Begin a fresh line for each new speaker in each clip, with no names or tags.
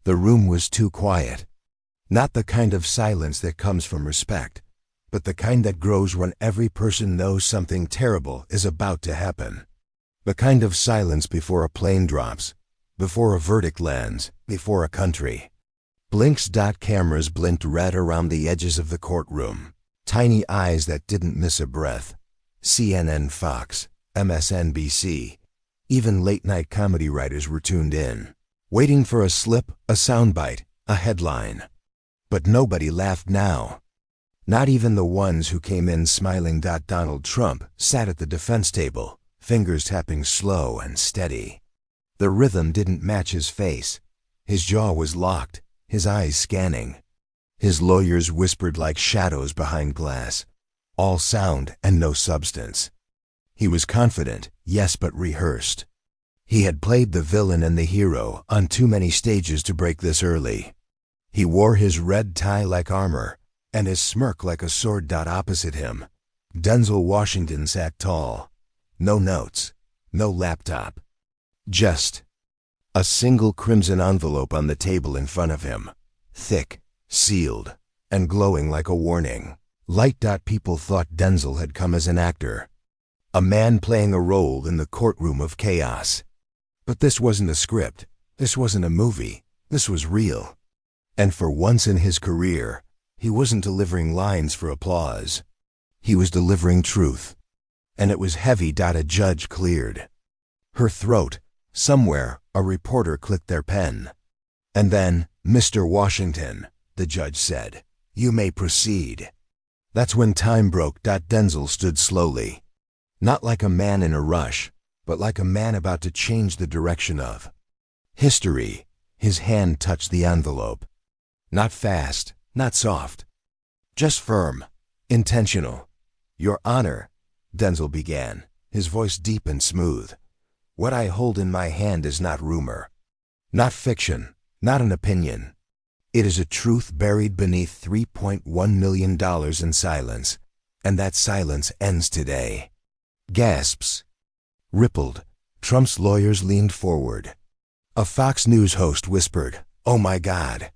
The room was too quiet. Not the kind of silence that comes from respect, but the kind that grows when every person knows something terrible is about to happen. The kind of silence before a plane drops, before a verdict lands, before a country. Blinks. Cameras blinked red around the edges of the courtroom. Tiny eyes that didn't miss a breath. CNN, Fox, MSNBC, even late-night comedy writers were tuned in, waiting for a slip, a soundbite, a headline. But nobody laughed now. Not even the ones who came in smiling. Donald Trump sat at the defense table, fingers tapping slow and steady. The rhythm didn't match his face. His jaw was locked, his eyes scanning. His lawyers whispered like shadows behind glass, all sound and no substance. He was confident, yes, but rehearsed. He had played the villain and the hero on too many stages to break this early. He wore his red tie like armor, and his smirk like a sword. Opposite him, Denzel Washington sat tall. No notes, no laptop. Just a single crimson envelope on the table in front of him, thick, sealed, and glowing like a warning. Light. People thought Denzel had come as an actor, a man playing a role in the courtroom of chaos. But this wasn't a script, this wasn't a movie, this was real. And for once in his career, he wasn't delivering lines for applause. He was delivering truth. And it was heavy. A judge cleared her throat. Somewhere, a reporter clicked their pen. And then, "Mr. Washington," the judge said, "you may proceed." That's when time broke. Denzel stood slowly. Not like a man in a rush, but like a man about to change the direction of history. His hand touched the envelope. Not fast, not soft. Just firm, intentional. "Your Honor," Denzel began, his voice deep and smooth. "What I hold in my hand is not rumor, not fiction, not an opinion. It is a truth buried beneath $3.1 million in silence, and that silence ends today." Gasps rippled. Trump's lawyers leaned forward. A Fox News host whispered, "Oh my God."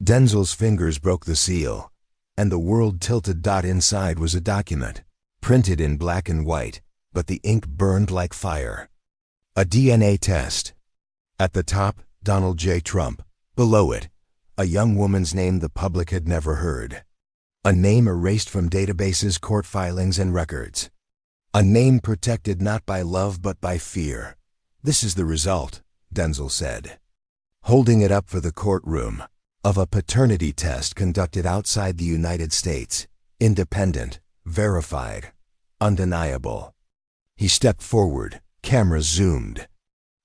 Denzel's fingers broke the seal, and the world tilted. Inside was a document, printed in black and white, but the ink burned like fire. A DNA test. At the top, Donald J. Trump. Below it, a young woman's name the public had never heard. A name erased from databases, court filings, and records. A name protected not by love but by fear. "This is the result," Denzel said, holding it up for the courtroom, "of a paternity test conducted outside the United States. Independent, verified, undeniable." He stepped forward. Cameras zoomed.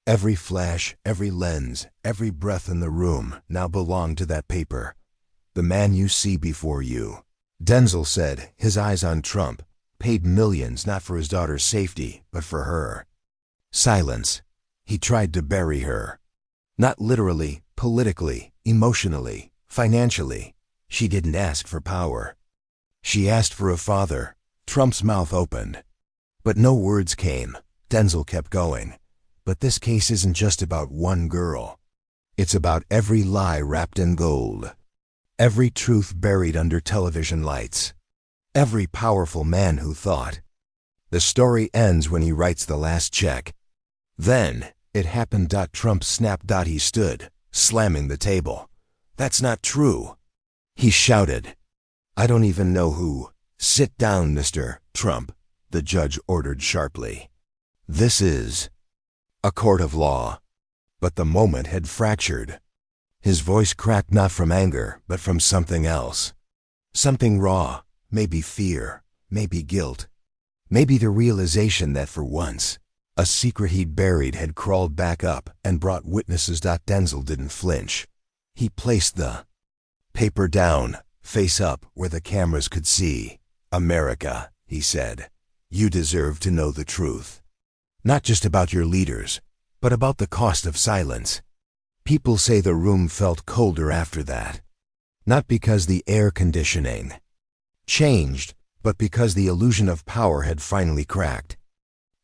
Every flash, every lens, every breath in the room now belonged to that paper. "The man you see before you," Denzel said, his eyes on Trump, "paid millions not for his daughter's safety, but for her." Silence. He tried to bury her. Not literally, politically, emotionally, financially. She didn't ask for power. She asked for a father. Trump's mouth opened. But no words came. Denzel kept going. "But this case isn't just about one girl. It's about every lie wrapped in gold. Every truth buried under television lights. Every powerful man who thought. The story ends when he writes the last check." Then, it happened. Trump snapped. He stood, slamming the table. "That's not true," he shouted. "I don't even know who." "Sit down, Mr. Trump," the judge ordered sharply. "This is a court of law." But the moment had fractured. His voice cracked not from anger, but from something else. Something raw, maybe fear, maybe guilt, maybe the realization that for once, a secret he'd buried had crawled back up and brought witnesses. Denzel didn't flinch. He placed the paper down, face up, where the cameras could see. "America," he said, "you deserve to know the truth. Not just about your leaders, but about the cost of silence." People say the room felt colder after that. Not because the air conditioning changed, but because the illusion of power had finally cracked.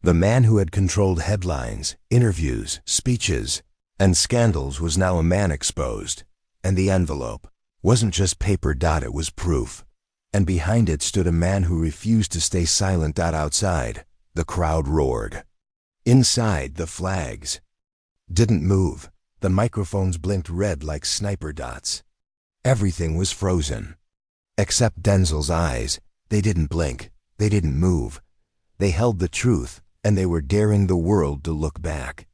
The man who had controlled headlines, interviews, speeches, And Scandals was now a man exposed. And the envelope wasn't just paper. It was proof. And behind it stood a man who refused to stay silent. Outside, the crowd roared. Inside, the flags didn't move. The microphones blinked red like sniper dots. Everything was frozen. Except Denzel's eyes. They didn't blink. They didn't move. They held the truth, and they were daring the world to look back.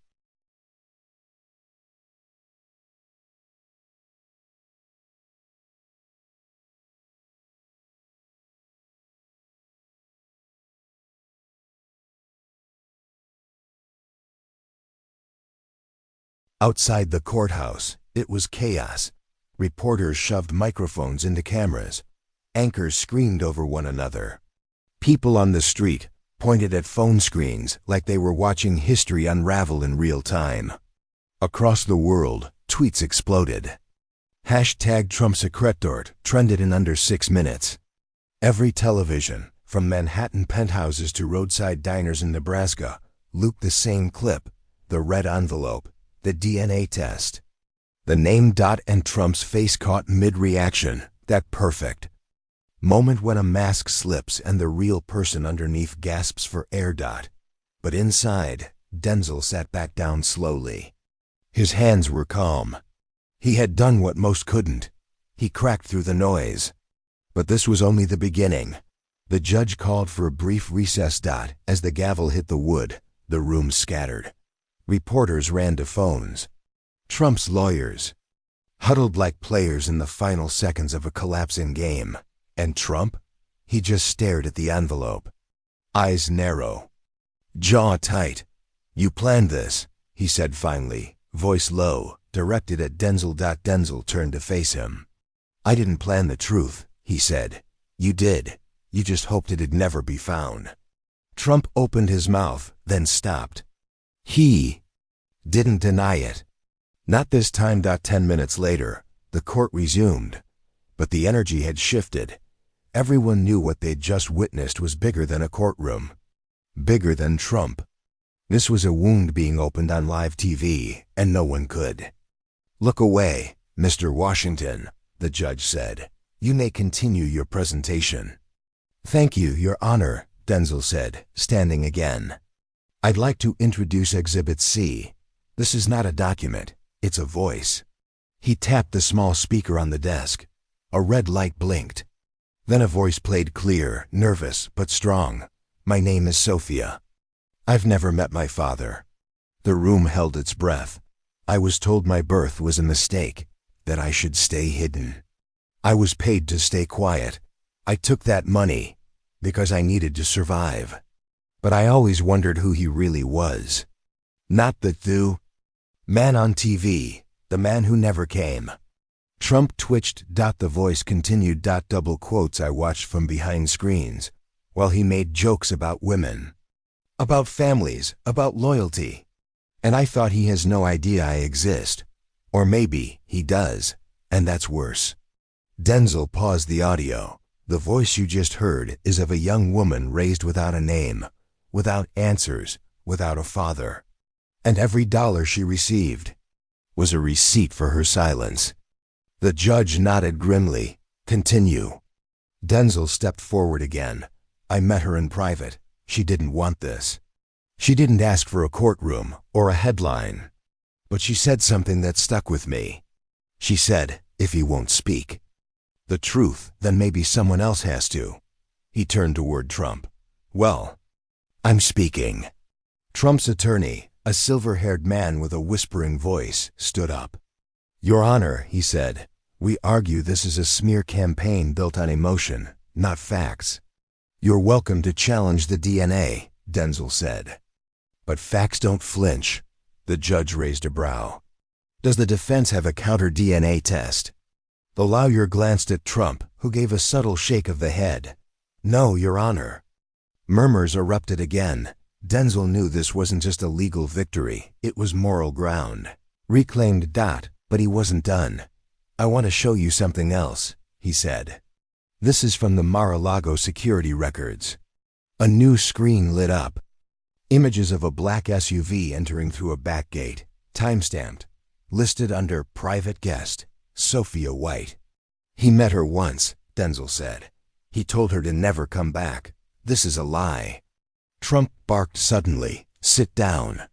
Outside the courthouse, it was chaos. Reporters shoved microphones into cameras. Anchors screamed over one another. People on the street pointed at phone screens like they were watching history unravel in real time. Across the world, tweets exploded. #TrumpSecretort trended in under 6 minutes. Every television, from Manhattan penthouses to roadside diners in Nebraska, looped the same clip: the red envelope, the DNA test. The name. And Trump's face caught mid-reaction, that perfect moment when a mask slips and the real person underneath gasps for air. But inside, Denzel sat back down slowly. His hands were calm. He had done what most couldn't. He cracked through the noise. But this was only the beginning. The judge called for a brief recess. As the gavel hit the wood, the room scattered. Reporters ran to phones. Trump's lawyers huddled like players in the final seconds of a collapsing game. And Trump? He just stared at the envelope. Eyes narrow, jaw tight. "You planned this," he said finally, voice low, directed at Denzel. Denzel turned to face him. "I didn't plan the truth," he said. "You did. You just hoped it'd never be found." Trump opened his mouth, then stopped. He didn't deny it. Not this time. 10 minutes later, the court resumed. But the energy had shifted. Everyone knew what they'd just witnessed was bigger than a courtroom. Bigger than Trump. This was a wound being opened on live TV, and no one could. "Look away, Mr. Washington," the judge said. "You may continue your presentation." "Thank you, Your Honor," Denzel said, standing again. "I'd like to introduce Exhibit C. This is not a document, it's a voice." He tapped the small speaker on the desk. A red light blinked. Then a voice played clear, nervous, but strong. "My name is Sophia. I've never met my father." The room held its breath. "I was told my birth was a mistake, that I should stay hidden. I was paid to stay quiet. I took that money because I needed to survive. But I always wondered who he really was. Not the man on TV, the man who never came." Trump twitched. The voice continued. Double quotes. "I watched from behind screens while he made jokes about women, about families, about loyalty. And I thought he has no idea I exist. Or maybe he does, and that's worse." Denzel paused the audio. "The voice you just heard is of a young woman raised without a name, without answers, without a father. And every dollar she received was a receipt for her silence." The judge nodded grimly. "Continue." Denzel stepped forward again. "I met her in private. She didn't want this. She didn't ask for a courtroom or a headline. But she said something that stuck with me. She said, if he won't speak the truth, then maybe someone else has to." He turned toward Trump. "Well, I'm speaking." Trump's attorney, a silver-haired man with a whispering voice, stood up. "Your Honor," he said, "we argue this is a smear campaign built on emotion, not facts." "You're welcome to challenge the DNA," Denzel said. "But facts don't flinch." The judge raised a brow. "Does the defense have a counter-DNA test?" The lawyer glanced at Trump, who gave a subtle shake of the head. "No, Your Honor." Murmurs erupted again. Denzel knew this wasn't just a legal victory, it was moral ground. Reclaimed. But he wasn't done. "I want to show you something else," he said. "This is from the Mar-a-Lago security records." A new screen lit up. Images of a black SUV entering through a back gate, time-stamped, listed under private guest, Sophia White. He met her once, Denzel said. He told her to never come back. This is a lie. Trump barked suddenly, "Sit down."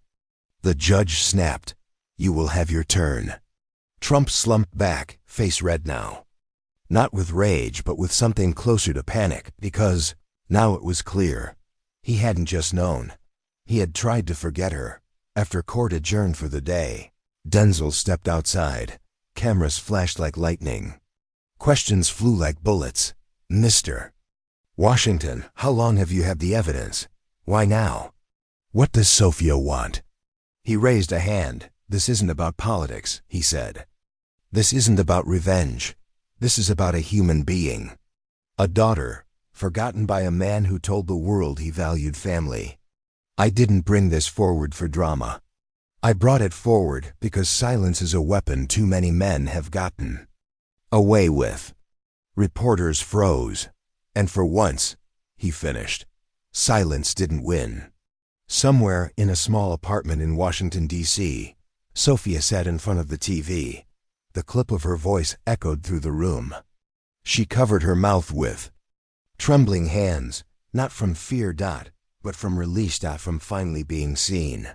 The judge snapped, "You will have your turn." Trump slumped back, face red now. Not with rage, but with something closer to panic, because now it was clear. He hadn't just known. He had tried to forget her. After court adjourned for the day, Denzel stepped outside. Cameras flashed like lightning. Questions flew like bullets. "Mr. Washington, how long have you had the evidence? Why now? What does Sophia want?" He raised a hand. "This isn't about politics," he said. "This isn't about revenge. This is about a human being. A daughter, forgotten by a man who told the world he valued family. I didn't bring this forward for drama. I brought it forward because silence is a weapon too many men have gotten away with." Reporters froze. And for once, he finished, silence didn't win. Somewhere in a small apartment in Washington, D.C., Sophia sat in front of the TV. The clip of her voice echoed through the room. She covered her mouth with trembling hands, not from fear, but from release, from finally being seen.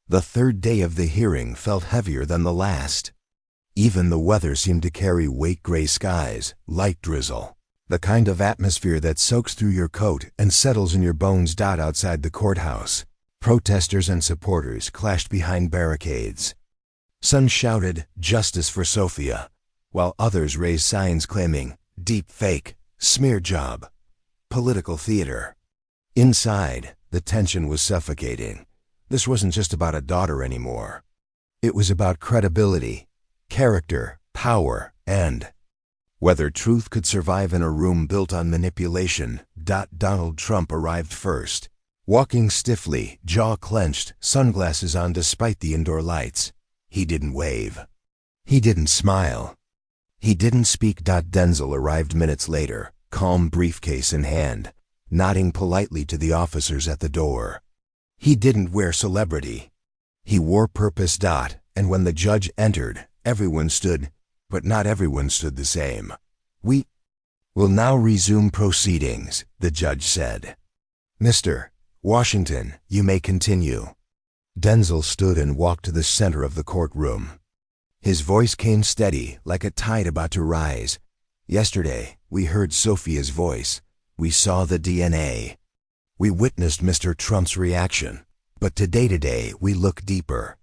The third day of the hearing felt heavier than the last. Even the weather seemed to carry weight: gray skies, light drizzle. The kind of atmosphere that soaks through your coat and settles in your bones. Outside the courthouse, protesters and supporters clashed behind barricades. Some shouted, "Justice for Sophia," while others raised signs claiming, "Deep fake, smear job, political theater." Inside, the tension was suffocating. This wasn't just about a daughter anymore. It was about credibility, character, power, and whether truth could survive in a room built on manipulation. Donald Trump arrived first, walking stiffly, jaw clenched, sunglasses on despite the indoor lights. He didn't wave. He didn't smile. He didn't speak. Denzel arrived minutes later, calm, briefcase in hand, nodding politely to the officers at the door. He didn't wear celebrity. He wore purpose. And when the judge entered, everyone stood, but not everyone stood the same. "We will now resume proceedings," the judge said. "Mr. Washington, you may continue." Denzel stood and walked to the center of the courtroom. His voice came steady, like a tide about to rise. "Yesterday, we heard Sophia's voice. We saw the DNA. We witnessed Mr. Trump's reaction. But today, we look deeper.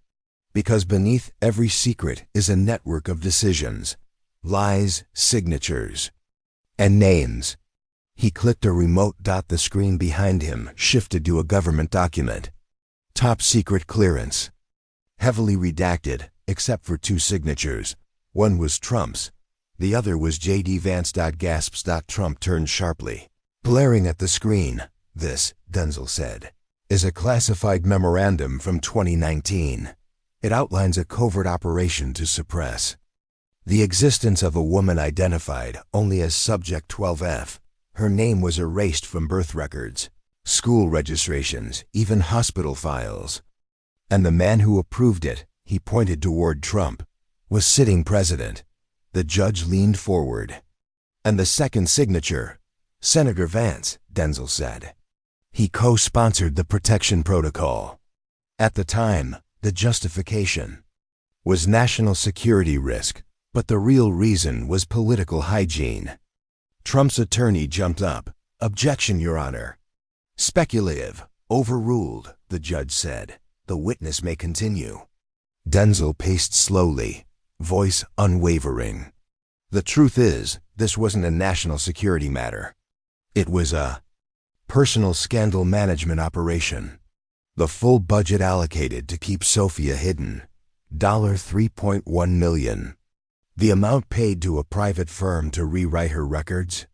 Because beneath every secret is a network of decisions, lies, signatures, and names." He clicked a remote. The screen behind him shifted to a government document. Top secret clearance. Heavily redacted, except for two signatures. One was Trump's. The other was J.D. Vance. Gasps. Trump turned sharply, glaring at the screen. "This," Denzel said, "is a classified memorandum from 2019. It outlines a covert operation to suppress the existence of a woman identified only as Subject 12F. Her name was erased from birth records, school registrations, even hospital files. And the man who approved it," he pointed toward Trump, "was sitting president." The judge leaned forward. "And the second signature, Senator Vance," Denzel said. "He co-sponsored the protection protocol. At the time, the justification was national security risk, but the real reason was political hygiene." Trump's attorney jumped up. "Objection, Your Honor." "Speculative. Overruled," the judge said. "The witness may continue." Denzel paced slowly, voice unwavering. The truth is, this wasn't a national security matter. It was a personal scandal management operation. The full budget allocated to keep Sophia hidden, $3.1 million. The amount paid to a private firm to rewrite her records,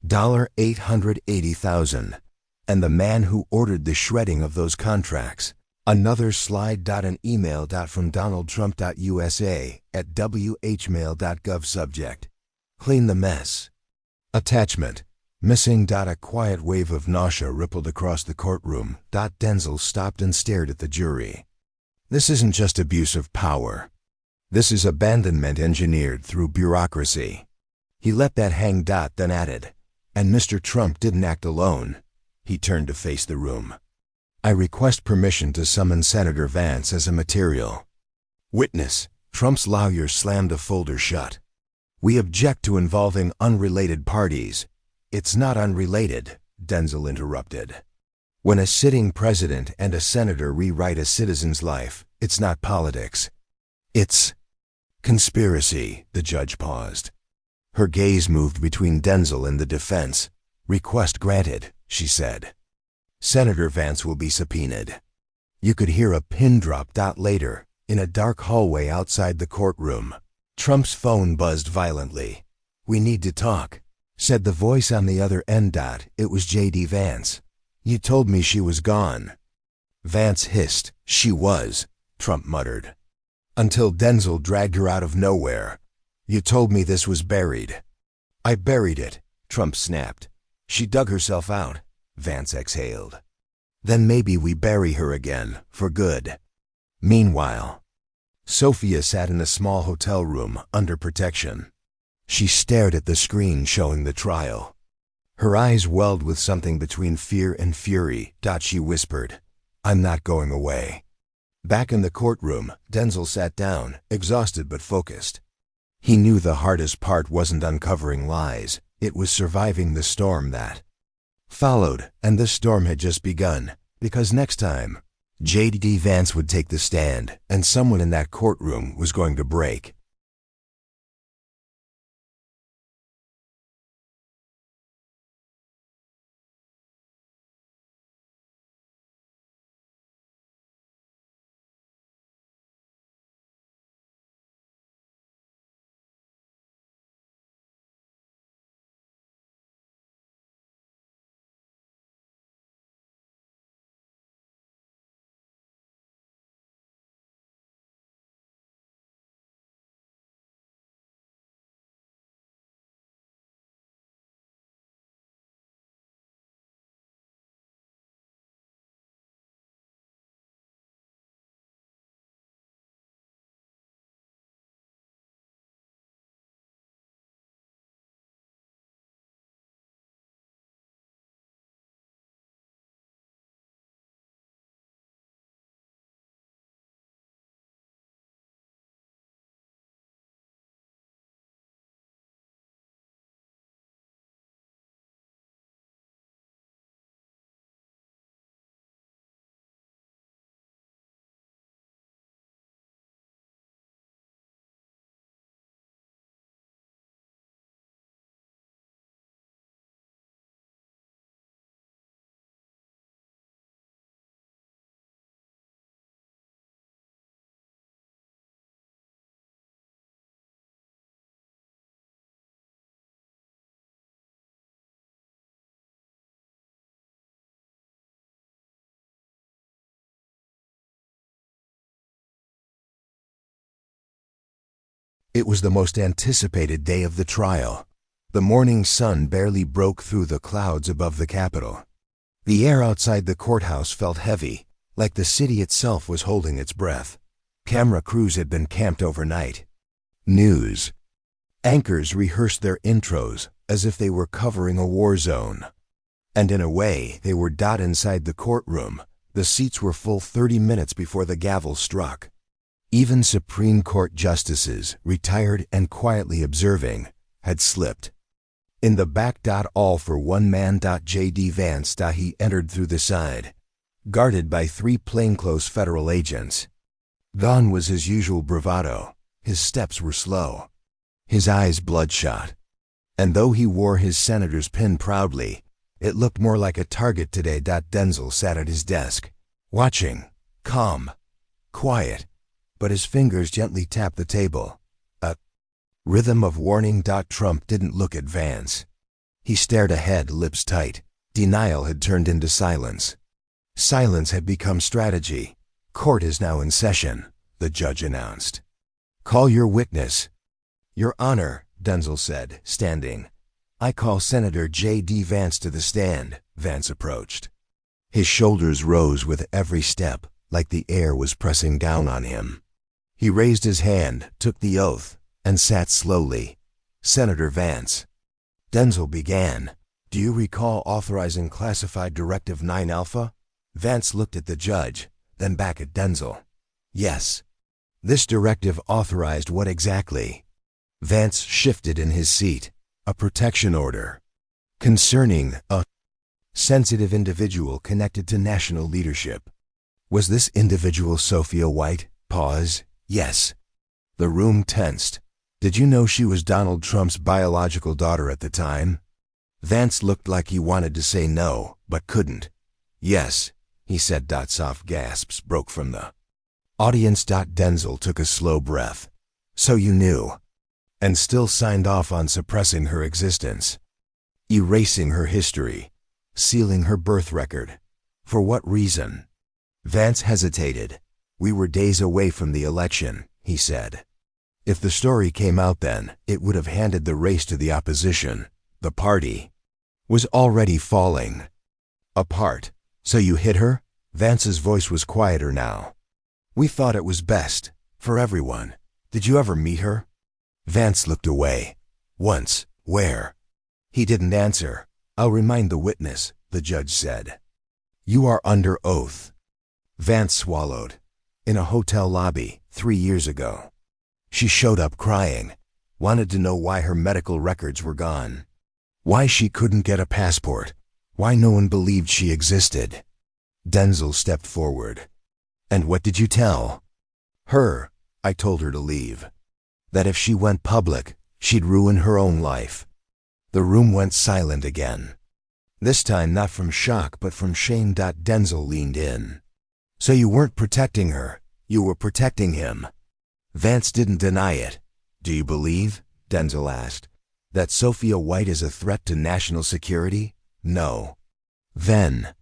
$880,000. And the man who ordered the shredding of those contracts. Another slide. An email. From donaldtrump.usa@whmail.gov. Subject: clean the mess. Attachment: missing. A quiet wave of nausea rippled across the courtroom. Denzel stopped and stared at the jury. This isn't just abuse of power. This is abandonment engineered through bureaucracy. He let that hang. Then added, and Mr. Trump didn't act alone. He turned to face the room. I request permission to summon Senator Vance as a material witness. Trump's lawyer slammed a folder shut. We object to involving unrelated parties. It's not unrelated, Denzel interrupted. When a sitting president and a senator rewrite a citizen's life, it's not politics. It's conspiracy. The judge paused. Her gaze moved between Denzel and the defense. Request granted, she said. Senator Vance will be subpoenaed. You could hear a pin drop. Later, in a dark hallway outside the courtroom, Trump's phone buzzed violently. We need to talk, said the voice on the other end. It was J.D. Vance. You told me she was gone. Vance hissed. She was, Trump muttered. Until Denzel dragged her out of nowhere. You told me this was buried. I buried it, Trump snapped. She dug herself out, Vance exhaled. Then maybe we bury her again, for good. Meanwhile, Sophia sat in a small hotel room, under protection. She stared at the screen showing the trial. Her eyes welled with something between fear and fury. She whispered, I'm not going away. Back in the courtroom, Denzel sat down, exhausted but focused. He knew the hardest part wasn't uncovering lies, it was surviving the storm that followed, and this storm had just begun, because next time, J.D. Vance would take the stand, and someone in that courtroom was going to break. It was the most anticipated day of the trial. The morning sun barely broke through the clouds above the Capitol. The air outside the courthouse felt heavy, like the city itself was holding its breath. Camera crews had been camped overnight. News anchors rehearsed their intros as if they were covering a war zone. And in a way, they were inside the courtroom. The seats were full 30 minutes before the gavel struck. Even Supreme Court justices, retired and quietly observing, had slipped. In the back. All for one man. J.D. Vance. He entered through the side, guarded by 3 plainclothes federal agents. Gone was his usual bravado. His steps were slow. his eyes bloodshot. And though he wore his senator's pin proudly, it looked more like a target today. Denzel sat at his desk, watching, calm, quiet, but his fingers gently tapped the table. A rhythm of warning. Trump didn't look at Vance. He stared ahead, lips tight. Denial had turned into silence. Silence had become strategy. Court is now in session, the judge announced. Call your witness. Your Honor, Denzel said, standing. I call Senator J.D. Vance to the stand. Vance approached. His shoulders rose with every step, like the air was pressing down on him. He raised his hand, took the oath, and sat slowly. Senator Vance. Denzel began. Do you recall authorizing classified Directive 9 Alpha? Vance looked at the judge, then back at Denzel. Yes. This directive authorized what exactly? Vance shifted in his seat. A protection order. Concerning a sensitive individual connected to national leadership. Was this individual Sophia White? Pause. Yes. The room tensed. Did you know she was Donald Trump's biological daughter at the time? Vance looked like he wanted to say no, but couldn't. Yes, he said. Soft gasps broke from the audience. Denzel took a slow breath. So you knew. And still signed off on suppressing her existence. Erasing her history. Sealing her birth record. For what reason? Vance hesitated. We were days away from the election, he said. If the story came out then, it would have handed the race to the opposition. The party was already falling apart. So you hit her? Vance's voice was quieter now. We thought it was best, for everyone. Did you ever meet her? Vance looked away. Once. Where? He didn't answer. I'll remind the witness, the judge said. You are under oath. Vance swallowed. In a hotel lobby, 3 years ago. She showed up crying. Wanted to know why her medical records were gone. Why she couldn't get a passport. Why no one believed she existed. Denzel stepped forward. And what did you tell her? I told her to leave. That if she went public, she'd ruin her own life. The room went silent again. This time not from shock, but from shame. Denzel leaned in. So you weren't protecting her, you were protecting him. Vance didn't deny it. Do you believe, Denzel asked, that Sophia White is a threat to national security? No. Then,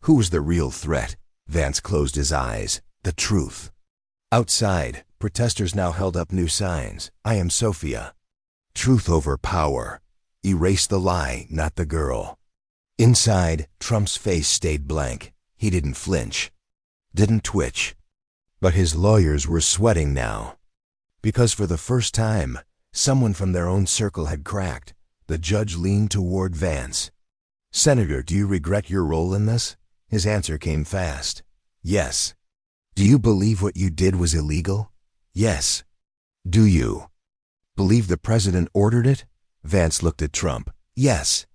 who's the real threat? Vance closed his eyes. The truth. Outside, protesters now held up new signs. I am Sophia. Truth over power. Erase the lie, not the girl. Inside, Trump's face stayed blank. He didn't flinch. Didn't twitch. But his lawyers were sweating now. Because for the first time, someone from their own circle had cracked. The judge leaned toward Vance. Senator, do you regret your role in this? His answer came fast. Yes. Do you believe what you did was illegal? Yes. Do you believe the president ordered it? Vance looked at Trump. Yes.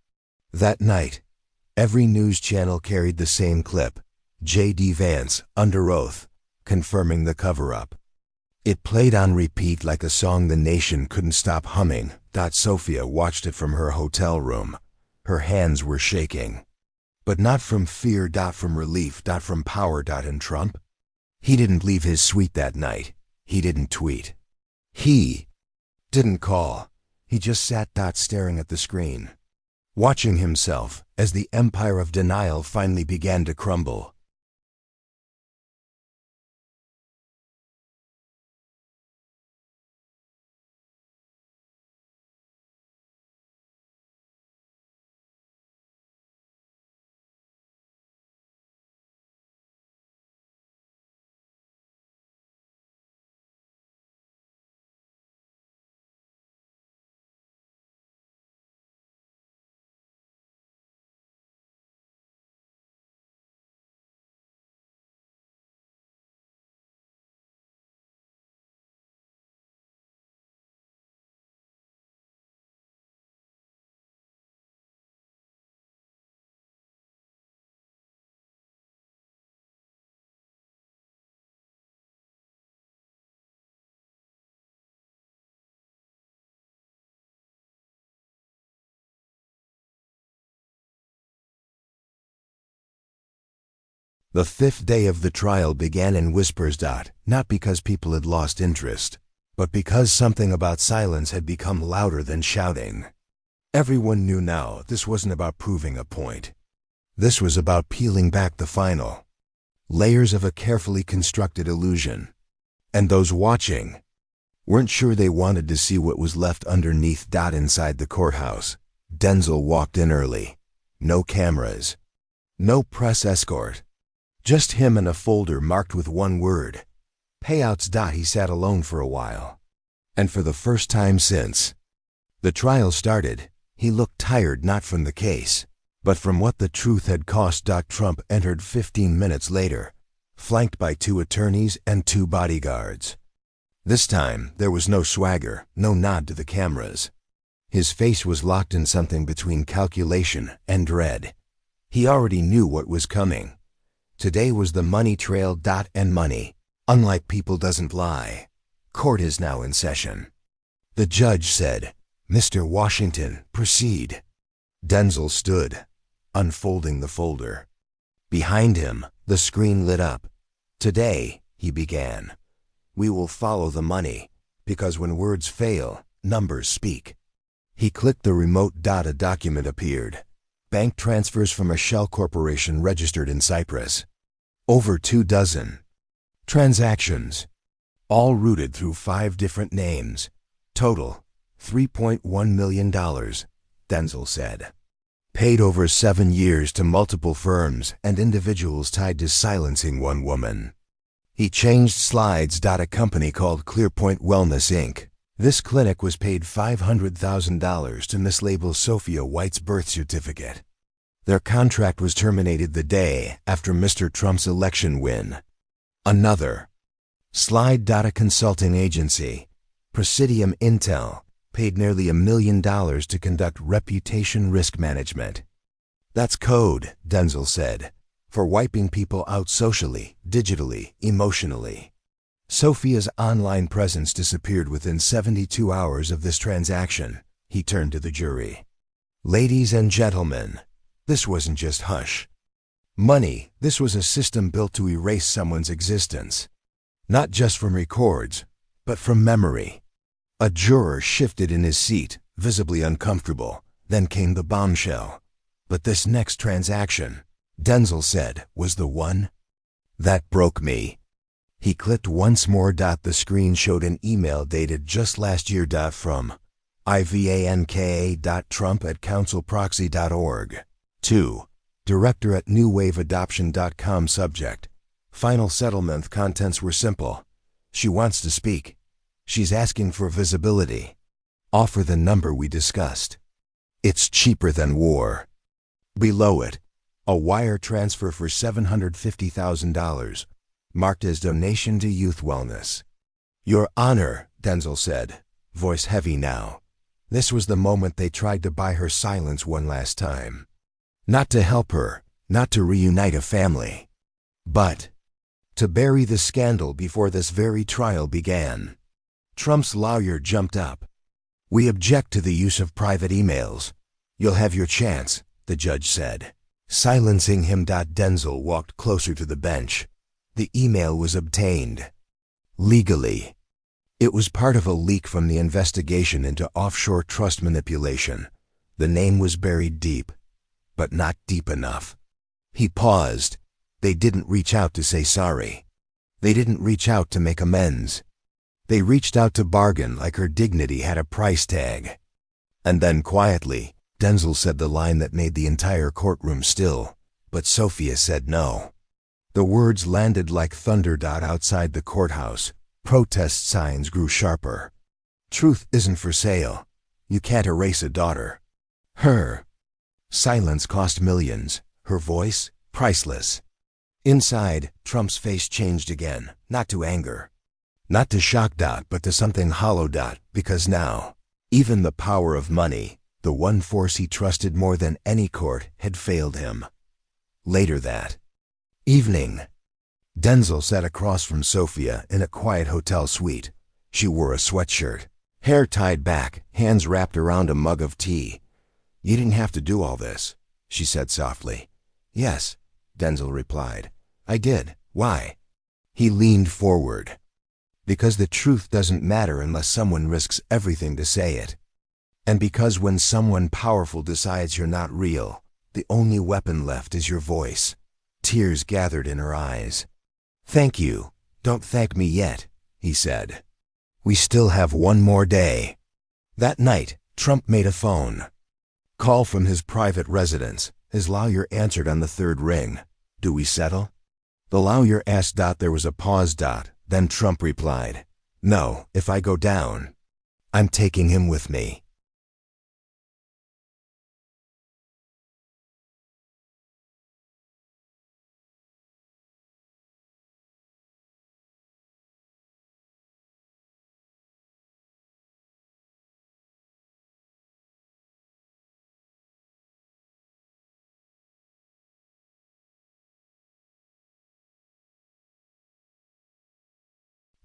That night, every news channel carried the same clip. J.D. Vance, under oath, confirming the cover-up. It played on repeat like a song the nation couldn't stop humming. Sophia watched it from her hotel room. Her hands were shaking. But not from fear, from relief, from power. And Trump? He didn't leave his suite that night. He didn't tweet. He didn't call. He just sat staring at the screen, watching himself as the empire of denial finally began to crumble. The fifth day of the trial began in whispers. Not because people had lost interest, but because something about silence had become louder than shouting. Everyone knew now this wasn't about proving a point. This was about peeling back the final layers of a carefully constructed illusion. And those watching weren't sure they wanted to see what was left underneath. Inside the courthouse, Denzel walked in early. No cameras, no press escort. Just him and a folder marked with one word: payouts. He sat alone for a while. And for the first time since the trial started, he looked tired, not from the case, but from what the truth had cost. Trump entered 15 minutes later, flanked by 2 attorneys and 2 bodyguards. This time, there was no swagger, no nod to the cameras. His face was locked in something between calculation and dread. He already knew what was coming. Today was the money trail. And money, unlike people, doesn't lie. Court is now in session. The judge said, "Mr. Washington, proceed." Denzel stood, unfolding the folder. Behind him, the screen lit up. "Today," he began, "we will follow the money, because when words fail, numbers speak." He clicked the remote. A document appeared. Bank transfers from a shell corporation registered in Cyprus. Over 24 transactions, all routed through 5 different names. Total, $3.1 million, Denzel said. Paid over 7 years to multiple firms and individuals tied to silencing one woman. He changed slides. A company called ClearPoint Wellness, Inc. This clinic was paid $500,000 to mislabel Sophia White's birth certificate. Their contract was terminated the day after Mr. Trump's election win. Another slide. A consulting agency, Presidium Intel, paid nearly $1 million to conduct reputation risk management. That's code, Denzel said, for wiping people out socially, digitally, emotionally. Sophia's online presence disappeared within 72 hours of this transaction. He turned to the jury. "Ladies and gentlemen, this wasn't just hush money. This was a system built to erase someone's existence. Not just from records, but from memory." A juror shifted in his seat, visibly uncomfortable. Then came the bombshell. "But this next transaction," Denzel said, "was the one that broke me." He clicked once more. The screen showed an email dated just last year. From ivanka.trump@councilproxy.org. To director@newwaveadoption.com. Subject: final settlement. Contents were simple. "She wants to speak. She's asking for visibility. Offer the number we discussed. It's cheaper than war." Below it, a wire transfer for $750,000, marked as donation to youth wellness. "Your Honor," Denzel said, voice heavy now, "this was the moment they tried to buy her silence one last time. Not to help her, not to reunite a family, but to bury the scandal before this very trial began." Trump's lawyer jumped up. "We object to the use of private emails." "You'll have your chance," the judge said, silencing him. Denzel walked closer to the bench. The email was obtained legally. It was part of a leak from the investigation into offshore trust manipulation. The name was buried deep, but not deep enough. He paused. They didn't reach out to say sorry. They didn't reach out to make amends. They reached out to bargain like her dignity had a price tag. And then quietly, Denzel said the line that made the entire courtroom still. "But Sophia said no." The words landed like thunder. Outside the courthouse, protest signs grew sharper. "Truth isn't for sale. You can't erase a daughter. Her silence cost millions. Her voice, priceless." Inside, Trump's face changed again, not to anger, not to shock. But to something hollow. Because now, even the power of money, the one force he trusted more than any court, had failed him. Later that evening, Denzel sat across from Sophia in a quiet hotel suite. She wore a sweatshirt, hair tied back, hands wrapped around a mug of tea. "You didn't have to do all this," she said softly. "Yes," Denzel replied. I did. Why? He leaned forward. Because the truth doesn't matter unless someone risks everything to say it. And because when someone powerful decides you're not real, the only weapon left is your voice. Tears gathered in her eyes. Thank you. Don't thank me yet, he said. We still have one more day. That night, Trump made a phone call from his private residence. His lawyer answered on the third ring. Do we settle? The lawyer asked. There was a pause. Then Trump replied, no, if I go down, I'm taking him with me.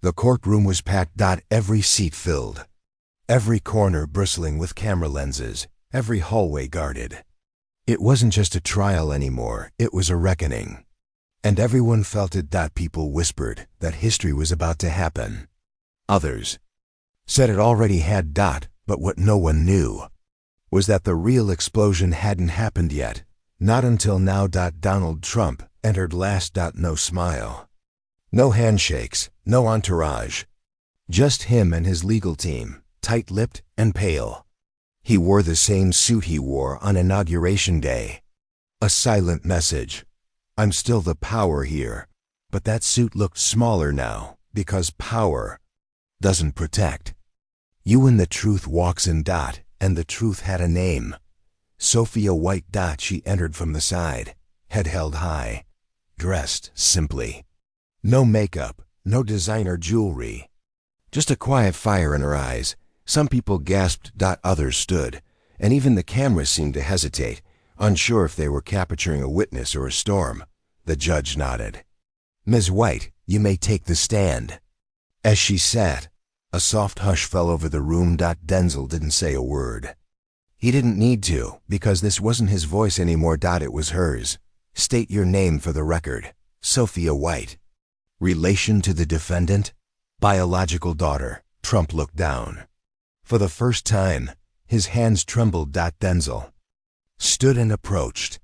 The courtroom was packed. Every seat filled. Every corner bristling with camera lenses. Every hallway guarded. It wasn't just a trial anymore, it was a reckoning. And everyone felt it. People whispered that history was about to happen. Others said it already had. But what no one knew was that the real explosion hadn't happened yet. Not until now. Donald Trump entered last. No smile. No handshakes, no entourage. Just him and his legal team, tight-lipped and pale. He wore the same suit he wore on Inauguration Day. A silent message. I'm still the power here. But that suit looked smaller now, because power doesn't protect. You and the truth walks in. And the truth had a name. Sophia White. She entered from the side, head held high, dressed simply. No makeup, no designer jewelry. Just a quiet fire in her eyes. Some people gasped. Others stood, and even the cameras seemed to hesitate, unsure if they were capturing a witness or a storm. The judge nodded. Ms. White, you may take the stand. As she sat, a soft hush fell over the room. Denzel didn't say a word. He didn't need to, because this wasn't his voice anymore. It was hers. State your name for the record. Sophia White. Relation to the defendant? Biological daughter. Trump looked down. For the first time, his hands trembled. Denzel stood and approached.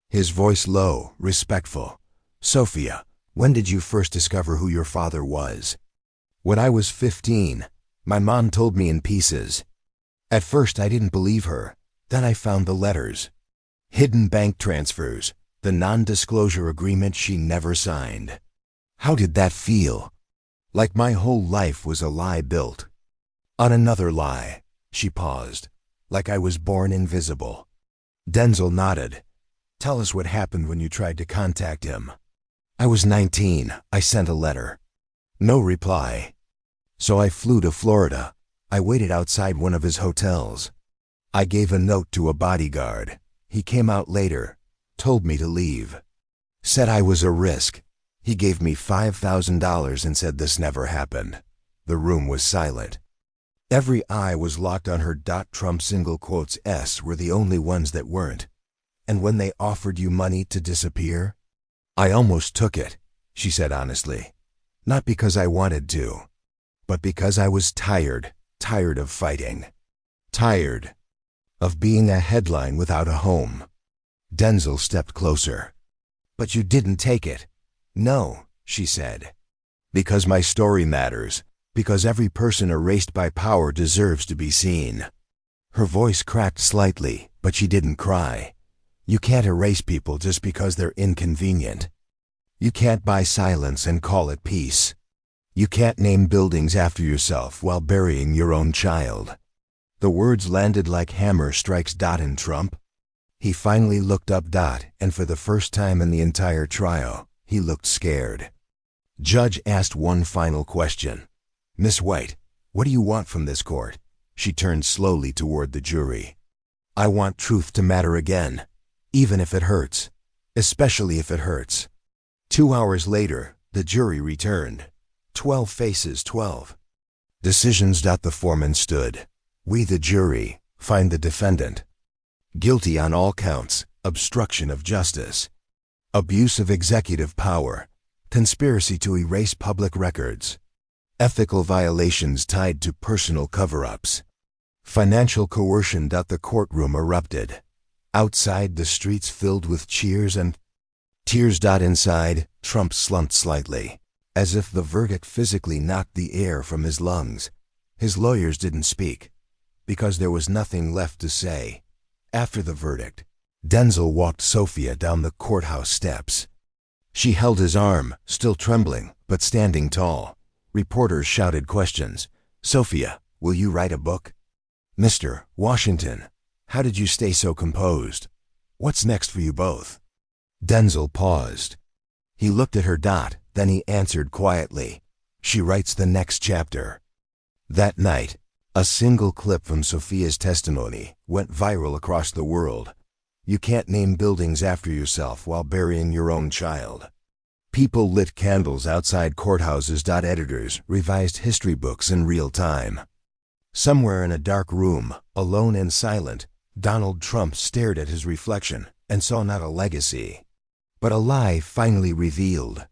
His voice low, respectful. Sophia, when did you first discover who your father was? When I was 15. My mom told me in pieces. At first I didn't believe her. Then I found the letters. Hidden bank transfers. The non-disclosure agreement she never signed. How did that feel? Like my whole life was a lie built on another lie. She paused, like I was born invisible. Denzel nodded. Tell us what happened when you tried to contact him. I was 19. I sent a letter. No reply. So I flew to Florida. I waited outside one of his hotels. I gave a note to a bodyguard. He came out later, told me to leave. Said I was a risk. He gave me $5,000 and said this never happened. The room was silent. Every eye was locked on her. Trump single quotes S were the only ones that weren't. And when they offered you money to disappear? I almost took it, she said honestly. Not because I wanted to, but because I was tired of fighting. Tired of being a headline without a home. Denzel stepped closer. But you didn't take it. No, she said. Because my story matters. Because every person erased by power deserves to be seen. Her voice cracked slightly, but she didn't cry. You can't erase people just because they're inconvenient. You can't buy silence and call it peace. You can't name buildings after yourself while burying your own child. The words landed like hammer strikes. In Trump. He finally looked up. And for the first time in the entire trial, he looked scared. Judge asked one final question. Miss White, what do you want from this court? She turned slowly toward the jury. I want truth to matter again, even if it hurts, especially if it hurts. 2 hours later, the jury returned. 12 faces, 12 decisions. The foreman stood. We, the jury, find the defendant guilty on all counts, obstruction of justice. Abuse of executive power. Conspiracy to erase public records. Ethical violations tied to personal cover-ups. Financial coercion. The courtroom erupted. Outside, the streets filled with cheers and tears. Inside, Trump slumped slightly, as if the verdict physically knocked the air from his lungs. His lawyers didn't speak, because there was nothing left to say. After the verdict, Denzel walked Sophia down the courthouse steps. She held his arm, still trembling, but standing tall. Reporters shouted questions. "Sophia, will you write a book?" "Mr. Washington, how did you stay so composed? What's next for you both?" Denzel paused. He looked at her. Then he answered quietly, "She writes the next chapter." That night, a single clip from Sophia's testimony went viral across the world. You can't name buildings after yourself while burying your own child. People lit candles outside courthouses. Editors revised history books in real time. Somewhere in a dark room, alone and silent, Donald Trump stared at his reflection and saw not a legacy, but a lie finally revealed.